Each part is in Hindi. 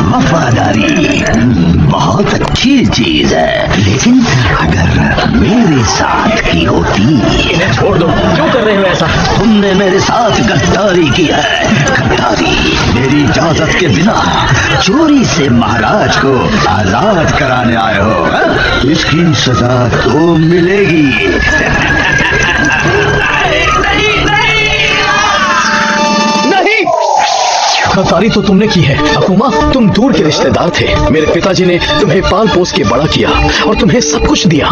वफादारी बहुत अच्छी चीज है, लेकिन अगर मेरे साथ की होती। इन्हें छोड़ दो, क्यों कर रहे हो ऐसा? तुमने मेरे साथ गद्दारी की है, गद्दारी। मेरी इजाजत के बिना चोरी से महाराज को आजाद कराने आए हो, इसकी सजा तो मिलेगी। गद्दारी तो तुमने की है अकुमा। तुम दूर के रिश्तेदार थे। मेरे पिताजी ने तुम्हें पाल पोस के बड़ा किया और तुम्हें सब कुछ दिया।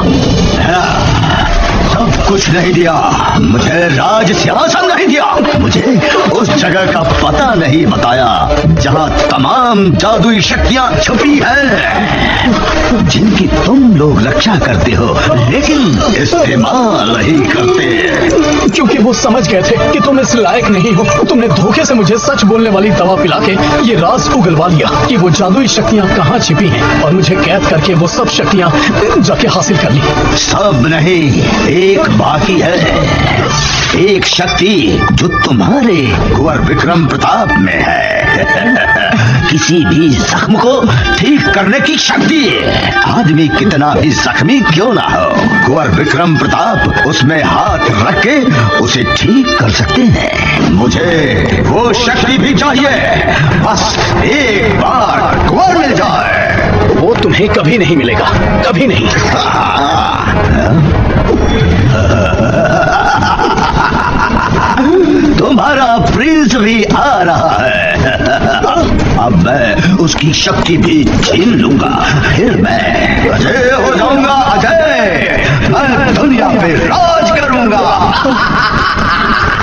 सब कुछ नहीं दिया, मुझे राज सिंहासन नहीं दिया, मुझे उस जगह का पता नहीं बताया जहां तमाम जादुई शक्तियां छुपी हैं, जिनकी तुम लोग रक्षा करते हो लेकिन इस्तेमाल नहीं करते। क्योंकि वो समझ गए थे कि तुम इस लायक नहीं हो। तुमने धोखे से मुझे सच बोलने वाली दवा पिला के ये राज उगलवा दिया कि वो जादुई शक्तियां कहाँ छिपी हैं, और मुझे कैद करके वो सब शक्तियां जाके हासिल कर ली। सब नहीं, एक बाकी है, एक शक्ति जो तुम्हारे कुंवर विक्रम प्रताप में है। किसी भी जख्म को ठीक करने की शक्ति। आदमी कितना भी जख्मी क्यों ना हो, कुंवर विक्रम प्रताप उसमें हाथ रख के उसे ठीक कर सकते हैं। मुझे वो शक्ति भी चाहिए, बस एक बार कुंवर मिल जाए। वो तुम्हें कभी नहीं मिलेगा, कभी नहीं। तुम्हारा प्रिंस भी आ रहा है। अब मैं उसकी शक्ति भी छीन लूंगा, फिर मैं अजय हो जाऊंगा। अजय, मैं दुनिया पे राज करूंगा।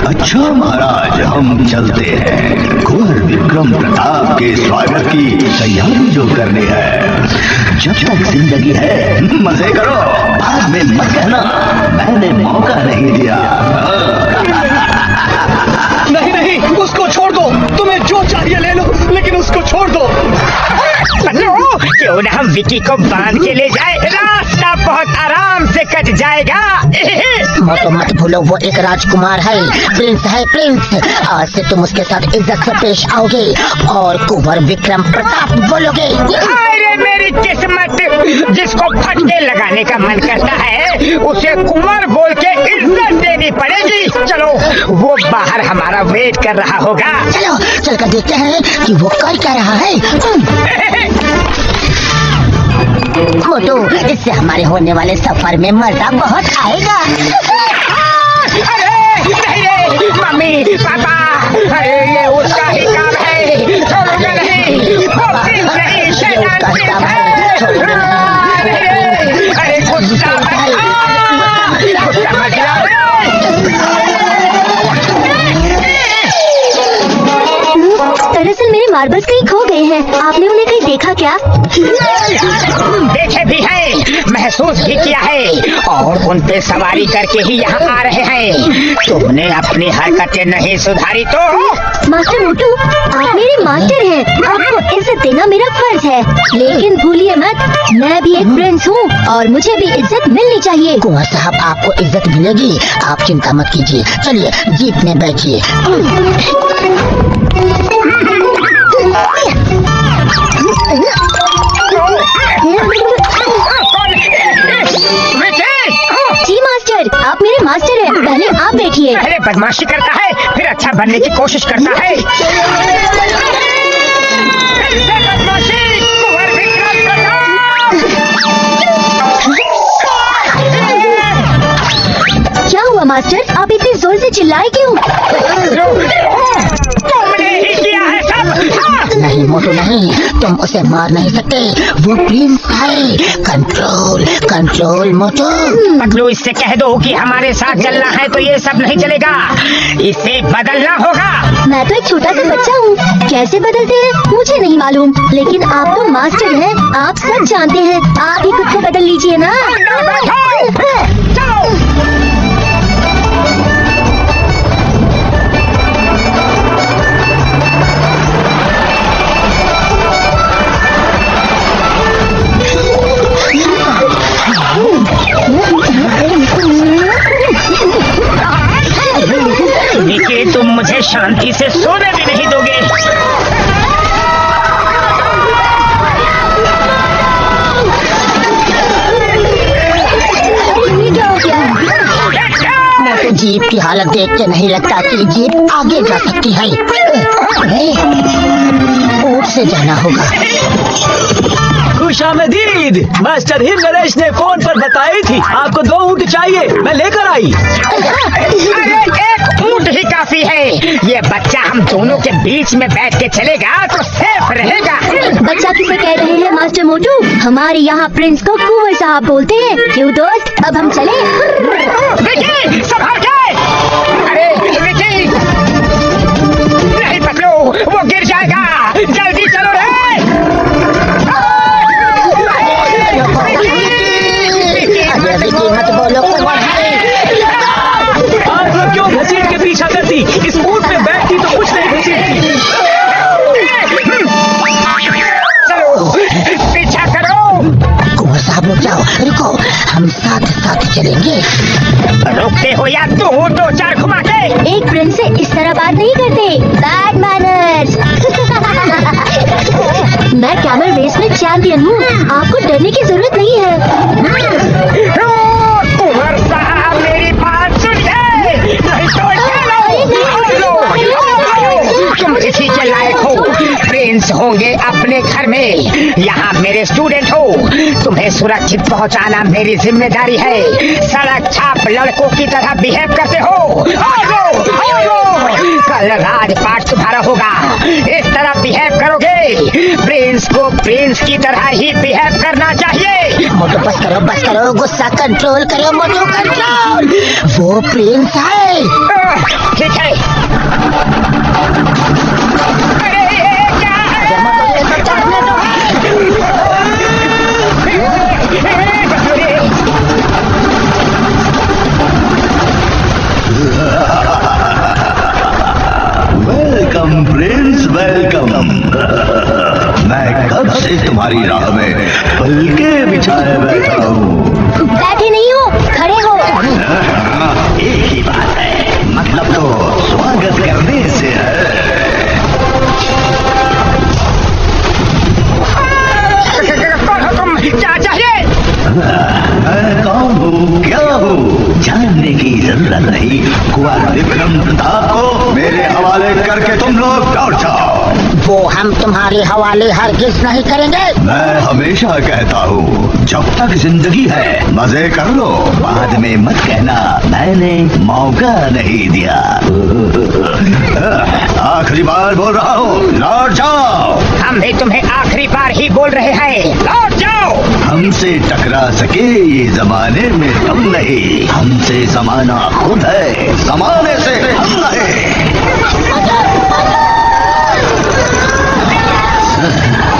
अच्छा महाराज, हम चलते हैं। कुंवर विक्रम प्रताप के स्वागत की तैयारी जो करनी है। जब तक जिंदगी है मजे करो, बाद में मत कहना मैंने मौका नहीं दिया। नहीं नहीं, उसको छोड़ दो। तुम्हें जो चाहिए ले लो, लेकिन उसको छोड़ दो। क्यों ना हम विकी को बांध के ले जाए, रास्ता बहुत आराम से कट जाएगा। तो मत भूलो, वो एक राजकुमार है, प्रिंस है, प्रिंस। आज से तुम उसके साथ इज्जत से पेश आओगे और कुंवर विक्रम प्रताप बोलोगे। अरे मेरी किस्मत, जिसको फटके लगाने का मन करता है उसे कुंवर बोल के इज्जत देनी पड़ेगी। चलो, वो बाहर हमारा वेट कर रहा होगा। चलो चलकर देखते हैं कि वो कर क्या रहा है। मोटू, इससे हमारे होने वाले सफर में मजा बहुत आएगा। अरे नहीं, मम्मी पापा, अरे ये उसका ही काम है, छोड़ोगे नहीं, वो प्रिंस नहीं, शैतान प्रिंस है। अरे गुस्सा मत दरअसल मेरे मार्बल्स कहीं खो गए हैं। आपने उन्हें कहीं देखा क्या? देखे भी है, महसूस भी किया है, और उन पे सवारी करके ही यहाँ आ रहे हैं। तुमने अपनी हरकतें नहीं सुधारी तो। मास्टर मोटू, आप मेरे मास्टर हैं, आपको इज्जत देना मेरा फर्ज है। लेकिन भूलिए मत, मैं भी एक प्रिंस हूँ और मुझे भी इज्जत मिलनी चाहिए। कुंवर साहब, आपको इज्जत मिलेगी, आप चिंता मत कीजिए। चलिए जीप में बैठिए। जी मास्टर, आप मेरे मास्टर हैं, पहले आप बैठिए। पहले बदमाशी करता है, फिर अच्छा बनने की कोशिश करता है। बदमाशी, कुंवर विक्रम प्रताप। क्या हुआ मास्टर, आप इतने जोर से चिल्लाए क्यों? तुमने ही किया है सब। नहीं मोटू नहीं, तुम उसे मार नहीं सकते, वो प्रिंस है। कंट्रोल कंट्रोल मोटू। पतलू, इससे कह दो कि हमारे साथ चलना है तो ये सब नहीं चलेगा, इसे बदलना होगा। मैं तो एक छोटा सा बच्चा हूँ, कैसे बदलते हैं मुझे नहीं मालूम, लेकिन आप तो मास्टर हैं, आप सब जानते हैं। आप ही खुद को बदल लीजिए ना। की हालत देख के नहीं लगता कि जीप आगे जा सकती है। ऊँट से जाना होगा। खुशामदीद। मास्टर हिमनरेश ने फोन पर बताई थी आपको 2 ऊँट चाहिए, मैं लेकर आई। अरे एक ऊँट ही काफी है। ये बच्चा हम दोनों के बीच में बैठ के चलेगा तो सेफ रहेगा। बच्चा किसे कह रहे हैं मास्टर मोटू? हमारे यहाँ प्रिंस को कुंवर साहब बोलते हैं। क्यों दोस्त, अब हम चले? विकी, संभाल के। अरे विकी, नहीं पकड़ो, वो गिर जाएगा। जल्दी चलो रे। विकी मत बोलो कुंवर है। आप लोग क्यों घसीट के पीछा करती? इस ऊँट पे बैठती तो कुछ नहीं घसीटती। चलो पीछा करो। कुंवर साहब रुक जाओ, रुको, हम साथ साथ चलेंगे। रोकते हो या तू 2-4 घुमा के? एक प्रिंस से इस तरह बात नहीं करते। Bad manners. मैं कैमल रेस में चैंपियन हूँ, आपको डरने की जरूरत नहीं है। कुंवर साहब मेरी बात सुनिए, नहीं तो तुम किसी के लायक हो। प्रिंस होंगे अपने घर में, यहाँ मेरे स्टूडेंट हो। तुम्हें सुरक्षित पहुँचाना मेरी जिम्मेदारी है। सड़क छाप लड़कों की तरह बिहेव करते हो। कल राजपाट तुम्हारा होगा, इस तरह बिहेव करोगे। प्रिंस को प्रिंस की तरह ही बिहेव करना चाहिए। मोटू बस करो, गुस्सा कंट्रोल करो मोटू, कंट्रोल। वो प्रिंस है। ठीक है। अरे ये क्या है? Welcome Prince, welcome. मैं कब से तुम्हारी राह में पलके बिछाए बैठा हूँ। बैठे नहीं हो, खड़े हो। एक ही बात है, मतलब तो स्वागत करने से है। तुम क्या चाहिए? मैं कौन हूँ, क्या हूँ, जानने की जरूरत नहीं। कुंवर विक्रम प्रताप को मेरे हवाले करके तुम लोग लौट जाओ। वो हम तुम्हारे हवाले हरगिज नहीं करेंगे। मैं हमेशा कहता हूँ, जब तक जिंदगी है मजे कर लो, बाद में मत कहना मैंने मौका नहीं दिया। आखिरी बार बोल रहा हूँ, लौट जाओ। हम भी तुम्हें आखिरी बार ही बोल रहे हैं, लौट जाओ। हमसे टकरा सके ये जमाने में तुम नहीं, हमसे जमाना खुद है, जमाने से हम नहीं।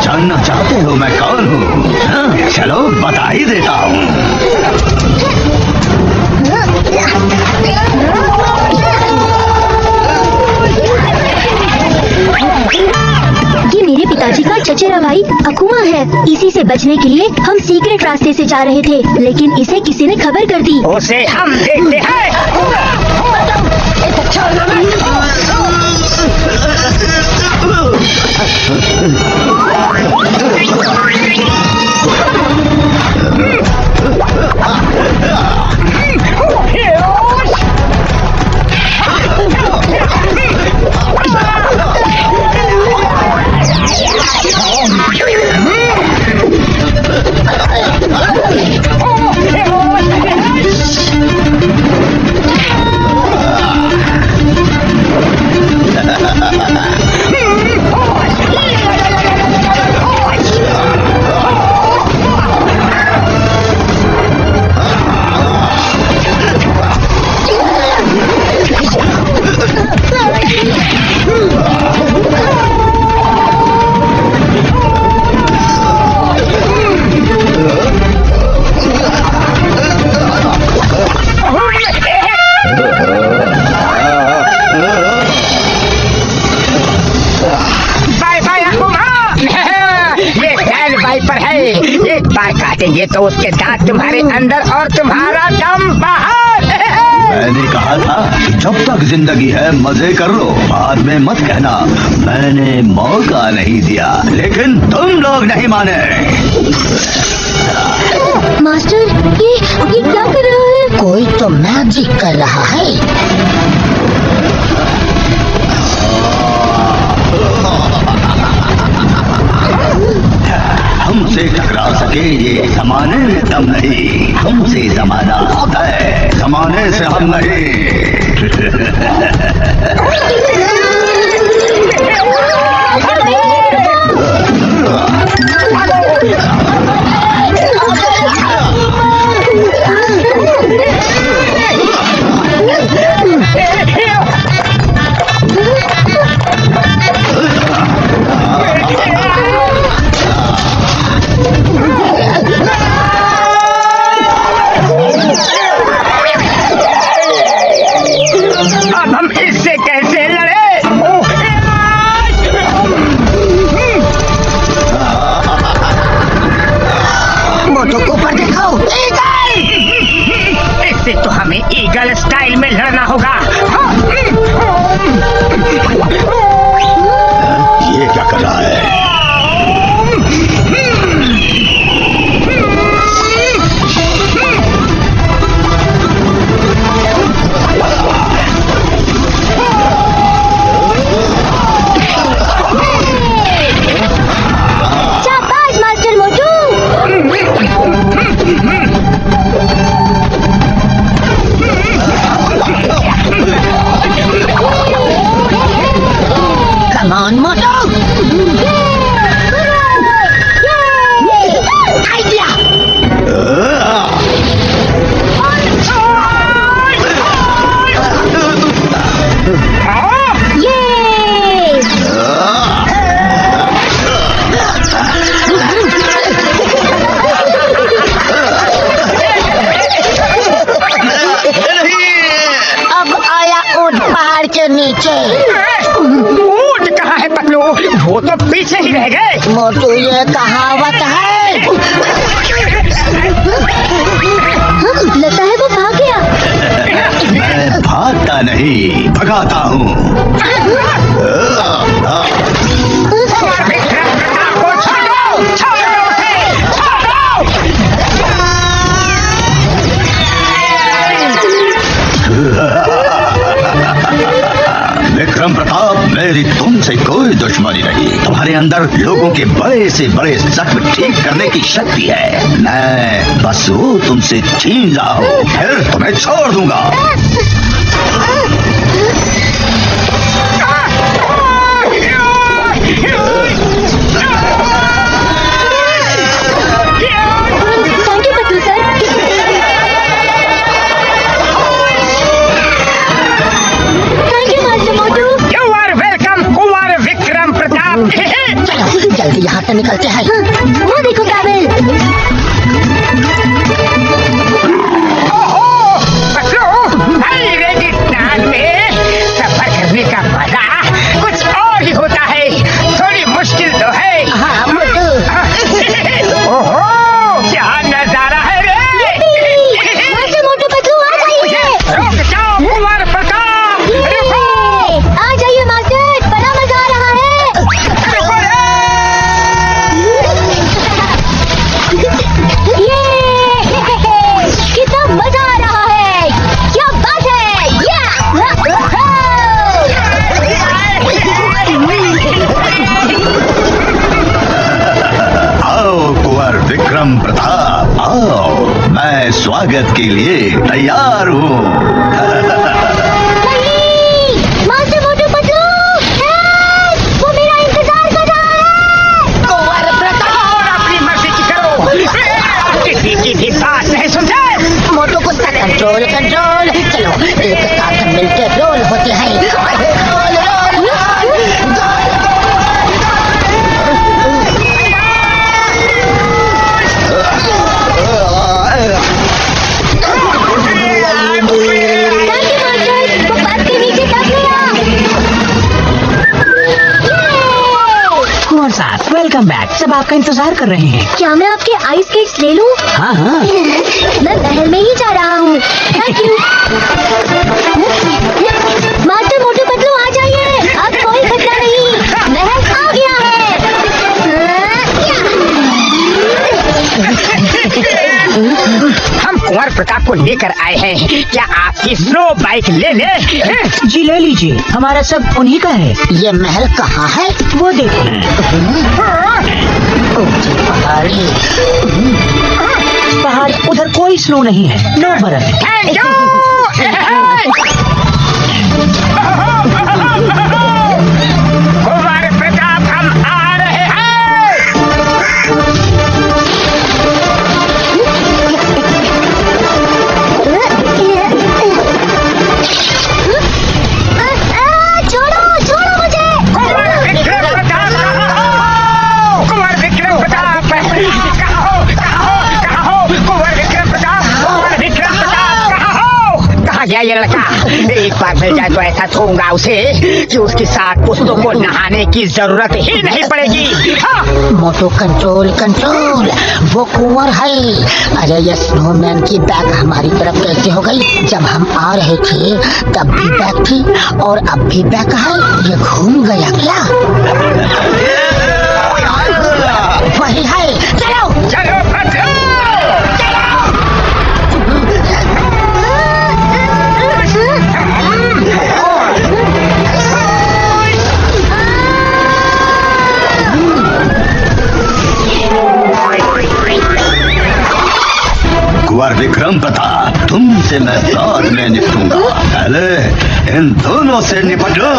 जानना चाहते हो मैं कौन हूँ? चलो बता ही देता हूँ। ये मेरे पिताजी का चचेरा भाई अकुमा है। इसी से बचने के लिए हम सीक्रेट रास्ते से जा रहे थे, लेकिन इसे किसी ने खबर कर दी। उसे हम देखते हैं। एक बार काटेंगे तो उसके दांत तुम्हारे अंदर और तुम्हारा दम बाहर। मैंने कहा था कि जब तक जिंदगी है मजे कर लो, बाद में मत कहना मैंने मौका नहीं दिया, लेकिन तुम लोग नहीं माने। मास्टर ये क्या कर रहा है? कोई तो मैजिक कर रहा है। हमसे टकरा सके ये जमाने में दम नहीं, हमसे जमाना खुद है, जमाने से हम नहीं। अब हम इससे कैसे लड़े? मोटू को ऊपर दिखाओ। इससे तो हमें ईगल स्टाइल में लड़ना होगा। ये क्या कर रहा है? शाबाश master Motu. Come on Motu. Idea. ये अब आया ऊंट पहाड़ के नीचे। ऊंट कहाँ है पतलू? वो तो पीछे ही रह गए। मोटू ये कहावत है। लगता है वो भाग गया। मैं भागता नहीं, भगाता हूँ। कुंवर विक्रम प्रताप को छोड़ो, छोड़ो उसे, छोड़ो। विक्रम प्रताप, मेरी तुमसे कोई दुश्मनी नहीं। तुम्हारे अंदर लोगों के बड़े से बड़े जख्म ठीक करने की शक्ति है। मैं बस वो तुमसे छीन जाओ, फिर तुम्हें छोड़ दूंगा। Thank you Patlu sir. Thank you master Motu. You are welcome, कुंवर विक्रम प्रताप। चलो जल्दी यहाँ से निकलते हैं। वो देखो काबिल। ओहो, पतलू, भाई रेगिस्तान में सफर करने का मजा कुछ और ही होता है। थोड़ी मुश्किल तो है। हाँ मोटू। ओहो, क्या नजारा है रे। मास्टर मोटू पतलू आ जाइए। रुक जाओ कुंवर प्रताप, रुको। आ जाइए मास्टर, बड़ा मजा आ रहा है। रुको रे। ये कितना मजा आ रहा है। क्या बात है। आओ कुंवर विक्रम प्रताप, आओ। मैं स्वागत के लिए तैयार हूँ। नहीं, मास्टर मोटू पतलू, हेल्प! वो मेरा इंतजार कर रहा है। कुंवर प्रताप। और अपनी मर्जी की करो, किसी की भी बात नहीं सुनते। मोटू गुस्सा कंट्रोल कंट्रोल। चलो एक साथ मिलके रोल होते हैं। Roll roll thank you master, वो बस के नीचे दब गया। कुंवर साहब, वेलकम बैक। सब आपका इंतजार कर रहे हैं। क्या मैं आपके आइस स्केट्स ले लूं? हाँ हाँ। मैं महल में ही जा रहा हूँ। Thank you. Master Motu Patlu आ जाइए, अब कोई खतरा नहीं, महल आ गया है। कुंवर प्रताप को लेकर आए हैं। क्या आपकी स्लो बाइक ले ले? जी ले लीजिए, हमारा सब उन्हीं का है। ये महल कहाँ है? वो देखिए, पहाड़ी। पहाड़ उधर कोई स्नो नहीं है, नो बर्फ। Thank you. कुंवर प्रताप हम आ रहे हैं। छोड़ो छोड़ो मुझे। कुंवर विक्रम प्रताप कुंवर विक्रम प्रताप कहाँ हो? कुंवर विक्रम प्रताप कहाँ हो? कहाँ गया ये लड़का? एक बार मिल जाए तो ऐसा छोड़ूंगा उसे कि उसके साथ कुत्तों को नहाने की जरूरत ही नहीं पड़ेगी। हाँ। मोटो कंट्रोल कंट्रोल, वो कुंवर है। अरे ये स्नोमैन की बैग हमारी तरफ कैसे हो गई? जब हम आ रहे थे तब भी बैग थी और अब भी बैग है। ये घूम गया क्या? वही है, चलो चलो भद्रो। कुंवर विक्रम प्रताप, तुमसे मैं बाद में निपटूंगा, पहले इन दोनों से निपट लो।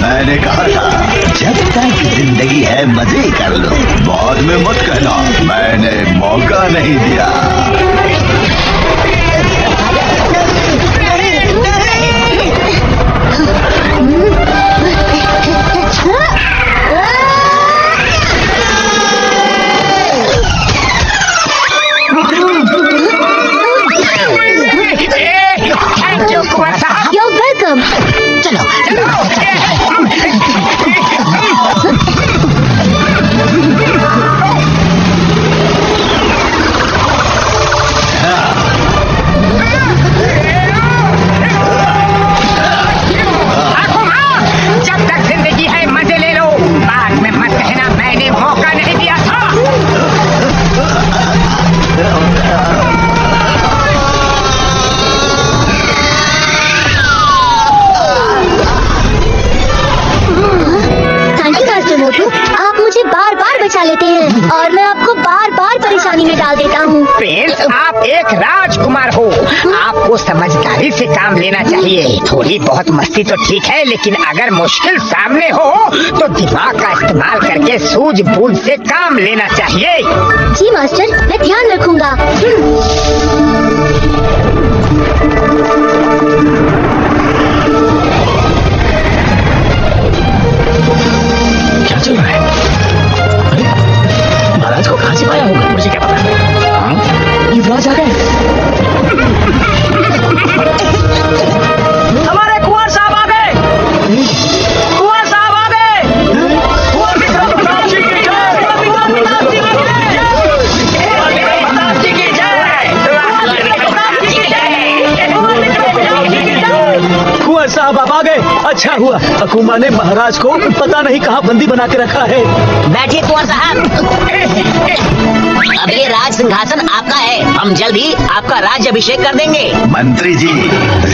मैंने कहा था जब तक जिंदगी है मजे कर लो, बाद में मत कहना मैंने मौका नहीं दिया। थैंक यू कुंवर साहब। You're welcome. चलो जब तक जिंदगी है मजे ले लो, बाद में मत कहना मैंने मौका नहीं दिया था। थैंक यू मास्टर मोटू, आप मुझे बार बार बचा लेते हैं और मैं आपको बार बार परेशानी में डाल देता हूँ। प्रिंस, आप एक राजकुमार हो, आपको समझदारी से काम लेना चाहिए। थोड़ी बहुत मस्ती तो ठीक है, लेकिन अगर मुश्किल सामने हो तो दिमाग का इस्तेमाल करके सूझबूझ से काम लेना चाहिए। जी मास्टर, मैं ध्यान रखूंगा। क्या चल रहा है? अरे महाराज को कहाँ से पाया होगा? मुझे क्या पता। युवराज आ गए। हमारे कुंवर साहब आ गए। कुंवर साहब आ गए। कुंवर विक्रम प्रताप जी की जय। कुंवर विक्रम प्रताप जी की जय। कुंवर विक्रम प्रताप जी की जय। कुंवर विक्रम प्रताप जी की जय। कुंवर विक्रम प्रताप जी की जय। कुंवर साहब आप आ गए, अच्छा हुआ। हुकुमा ने महाराज को पता नहीं कहाँ बंदी बना के रखा है। बैठिए कुंवर साहब, अब ये राज सिंहासन आपका है। हम जल्द ही आपका राज्य अभिषेक कर देंगे। मंत्री जी,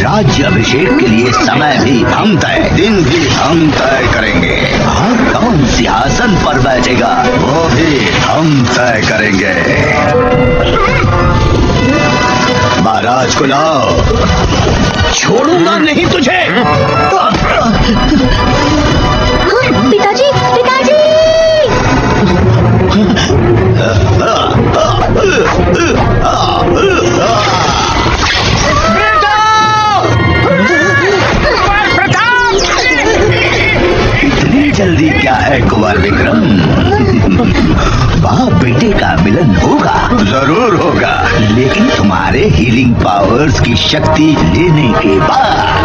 राज्य अभिषेक के लिए समय भी हम तय, दिन भी हम तय करेंगे, और कौन सिंहासन पर बैठेगा वो भी हम तय करेंगे। महाराज को लाओ। छोड़ूंगा नहीं तुझे। पिताजी, पिताजी! इतनी जल्दी क्या है कुंवर विक्रम? बाप बेटे का मिलन होगा, जरूर होगा, लेकिन तुम्हारे हीलिंग पावर्स की शक्ति लेने के बाद।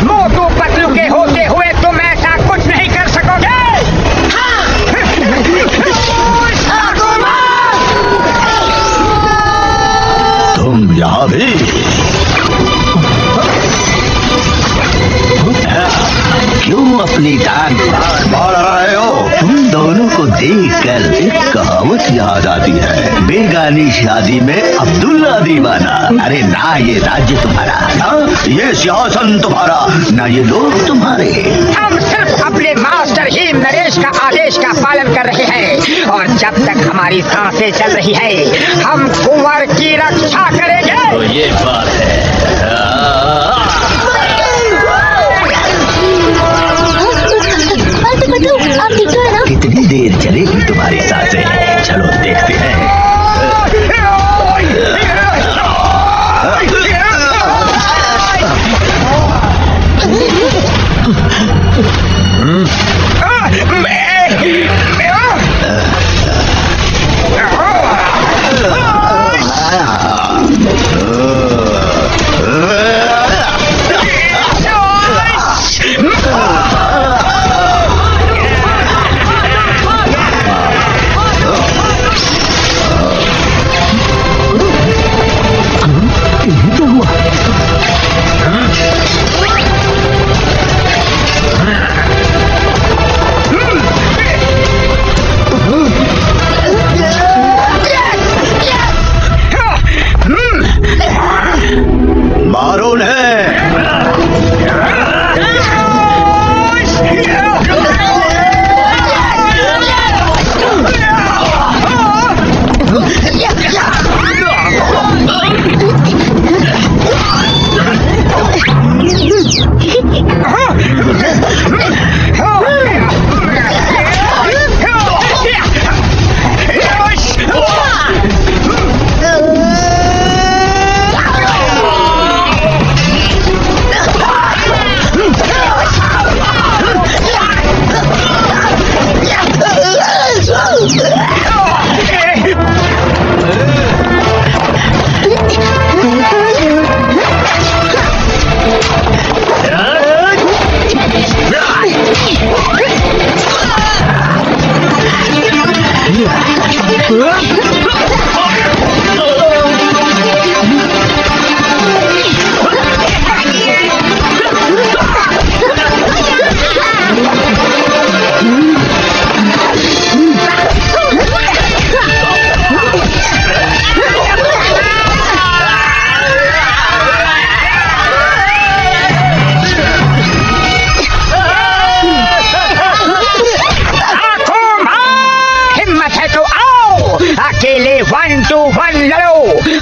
मोटू पतलू के होते हुए तुम ऐसा कुछ नहीं कर सकोगे। तुम यहाँ भी क्यों अपनी टांग मार रहे हो? तुम दोनों को देखकर एक कहावत याद आती है, बेगानी शादी में अब्दुल्ला दीवाना। अरे ना ये राज्य तुम्हारा, ना ये सिंहासन तुम्हारा, ना ये लोग तुम्हारे। हम सिर्फ अपने मास्टर ही नरेश का आदेश का पालन कर रहे हैं और जब तक हमारी सांसें चल रही है हम कुंवर की रक्षा करेंगे। तो ये बात है। आप ठीक तो है ना? कितनी देर चलेगी तुम्हारी सांसें? चलो देखते हैं। मारो ने।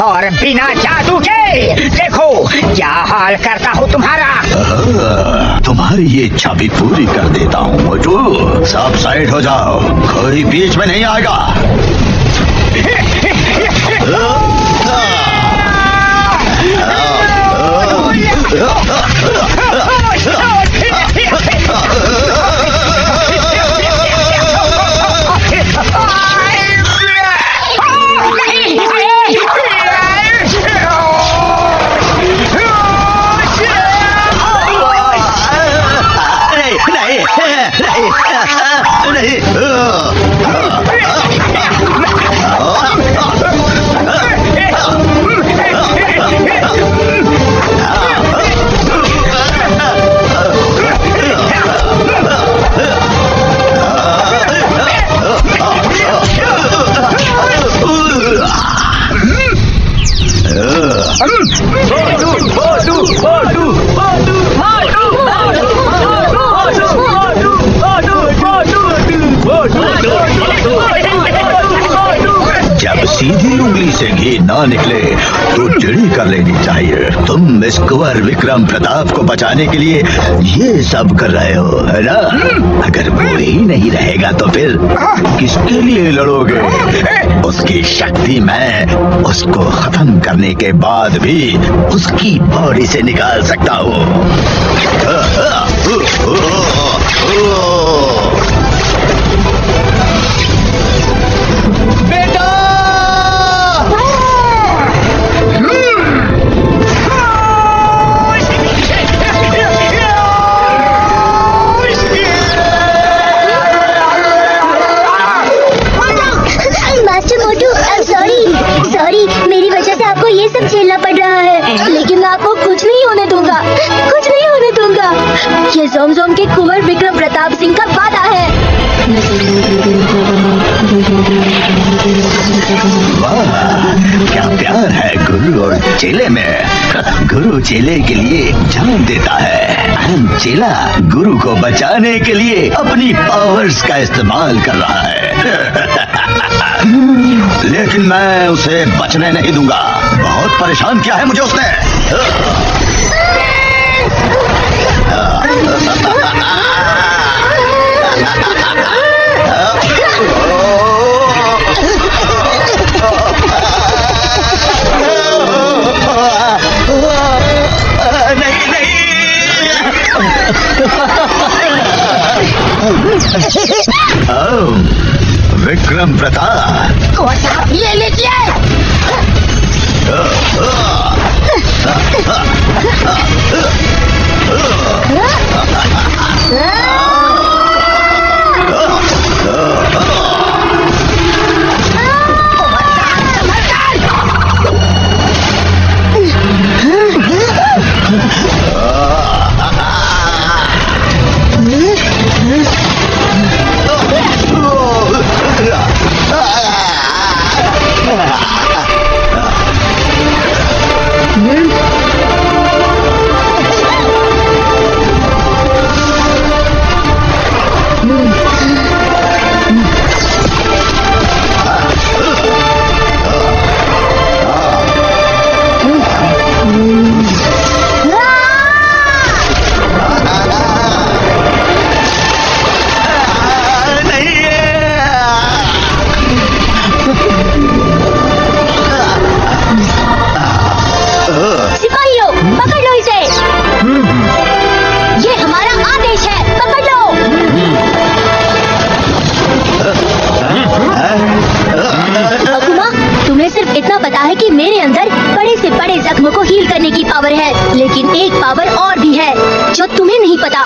और बिना जादू के देखो क्या हाल करता हूँ तुम्हारा। तुम्हारी ये इच्छा भी पूरी कर देता हूँ मोटू। सब साइड हो जाओ, कोई बीच में नहीं आएगा। जब सीधी उंगली से घी ना निकले तो टेढ़ी कर लेनी चाहिए। तुम इस कुंवर विक्रम प्रताप को बचाने के लिए ये सब कर रहे हो, है ना? अगर वो ही नहीं रहेगा तो फिर किसके लिए लड़ोगे? उसकी शक्ति मैं उसको खत्म करने के बाद भी उसकी बॉडी से निकाल सकता हूँ। ये सब झेलना पड़ रहा है, लेकिन मैं आपको कुछ नहीं होने दूंगा, कुछ नहीं होने दूंगा। ये जोम के कुंवर विक्रम प्रताप सिंह का वादा है। वाह, क्या प्यार है गुरु और चेले में। गुरु चेले के लिए जान देता है, चेला गुरु को बचाने के लिए अपनी पावर्स का इस्तेमाल कर रहा है। लेकिन मैं उसे बचने नहीं दूंगा। बहुत परेशान किया है मुझे उसने। विक्रम प्रताप, कुंवर साहब ये लीजिए। को हील करने की पावर है, लेकिन एक पावर और भी है जो तुम्हें नहीं पता।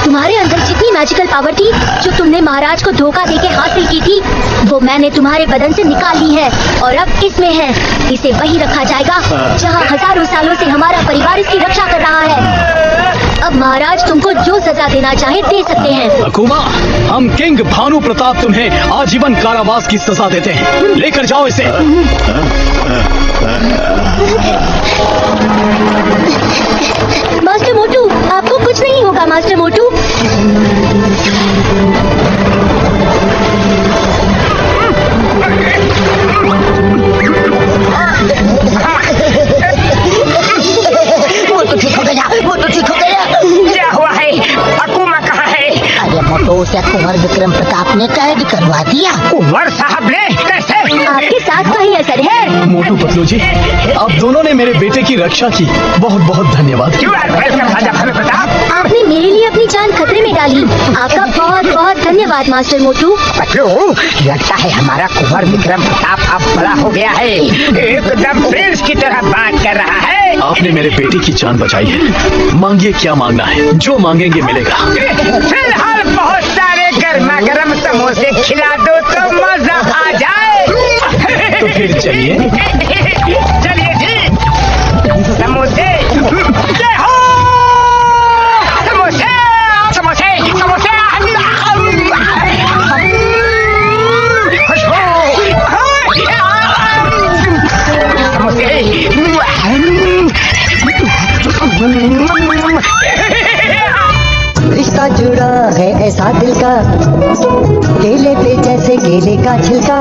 तुम्हारे अंदर जितनी मैजिकल पावर थी जो तुमने महाराज को धोखा देके हासिल की थी, वो मैंने तुम्हारे बदन से निकाल ली है और अब इसमें है। इसे वहीं रखा जाएगा जहाँ हजारों सालों से हमारा परिवार इसकी रक्षा कर रहा है। अब महाराज तुमको जो सजा देना चाहे दे सकते हैं। अकुमा, हम किंग भानु प्रताप तुम्हें आजीवन कारावास की सजा देते हैं। लेकर जाओ इसे। मास्टर मोटू, आपको कुछ नहीं होगा मास्टर मोटू। वो तो ठीक हो गया, वो तो ठीक हो गया। क्या हुआ है? अकुमा कहाँ है? अरे मोटू, उसे कुंवर विक्रम प्रताप ने कैद करवा दिया। कुंवर साहब ने? कैसे? आपके साथ का ही असर है। मोटू पतलू जी, आप दोनों ने मेरे बेटे की रक्षा की, बहुत बहुत धन्यवाद। You are welcome, राजा भानु प्रताप। आपने मेरे लिए अपनी जान खतरे में डाली। आपका बहुत बहुत धन्यवाद मास्टर मोटू। पतलू, लगता है हमारा कुंवर विक्रम प्रताप अब बड़ा हो गया है, एकदम प्रिंस की तरह बात कर रहा है। आपने मेरे बेटे की जान बचाई है। मांगिए, क्या मांगना है, जो मांगेंगे मिलेगा। फिलहाल बहुत सारे गर्मा गर्म समोसे खिला दो तो मजा आ जाए। तो फिर चलिए। चलिए जी, समोसे जय हो। समोसे समोसे समोसे रिश्ता जुड़ा है ऐसा दिल का, केले पे जैसे केले का छिलका।